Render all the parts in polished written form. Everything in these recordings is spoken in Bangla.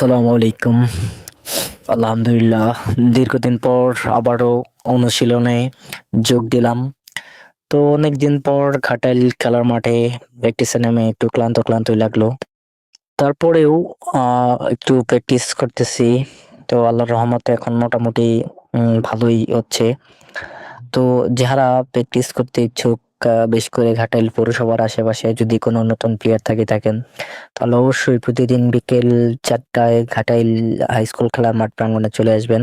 আসসালামু আলাইকুম। আলহামদুলিল্লাহ, দীর্ঘদিন পর আবারও অনুশীলনে যোগ দিলাম। তো অনেকদিন পর ঘাটাইল খেলার মাঠে প্র্যাকটিসে নেমে একটু ক্লান্তই লাগলো। তারপরেও একটু প্র্যাকটিস করতেছি। তো আল্লাহর রহমতে এখন মোটামুটি ভালোই হচ্ছে। তো যারা প্র্যাকটিস করতে ইচ্ছুক, বিশেষ করে ঘাটাইল পৌরসভার আশেপাশে যদি কোনো নতুন প্লেয়ার থাকেন, তাহলে অবশ্যই প্রতিদিন বিকেল 4টায় ঘাটাইল হাই স্কুল খেলার মাঠ প্রাঙ্গণে চলে আসবেন।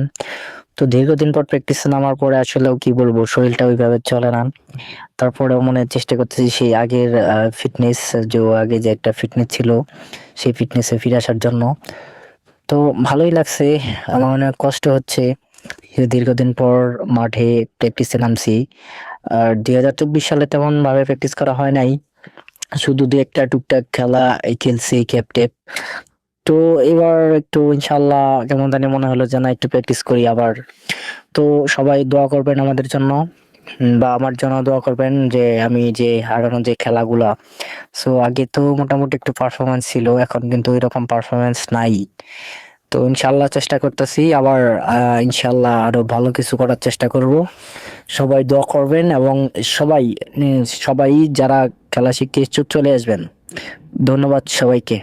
তো দীর্ঘদিন পর প্র্যাকটিসে নামার পরে আসলেও কি বলবো, শরীরটা ওইভাবে চলে না। তারপরেও মনে চেষ্টা করতেছি সেই আগের ফিটনেস, আগে যে একটা ফিটনেস ছিল, সেই ফিটনেসে ফিরে আসার জন্য। তো ভালোই লাগছে, আমার অনেক কষ্ট হচ্ছে যে দীর্ঘদিন পর মাঠে প্র্যাকটিসে নামছি। আর 2024 সালে তেমন ভাবে প্র্যাকটিস করা হয় নাই, শুধু দু একটা টুকটাক খেলা খেলছি ক্যাপ টেপ। তো এবার একটু ইনশাল্লাহ কেমন জানি মনে হলো যে না, একটু প্র্যাকটিস করি আবার। তো সবাই দোয়া করবেন আমাদের জন্য, বা আমার জন্য দোয়া করবেন যে আমি যে হারানো যে খেলাগুলা, সো আগে তো মোটামুটি একটু পারফরমেন্স ছিল, এখন কিন্তু এরকম পারফরমেন্স নাই। তো ইনশাল্লাহ চেষ্টা করতেছি আবার, ইনশাল্লাহ আরো ভালো কিছু করার চেষ্টা করব। সবাই দোয়া করবেন এবং সবাই সবাই যারা খেলা শিখতে ইচ্ছুক চলে আসবেন। ধন্যবাদ সবাইকে।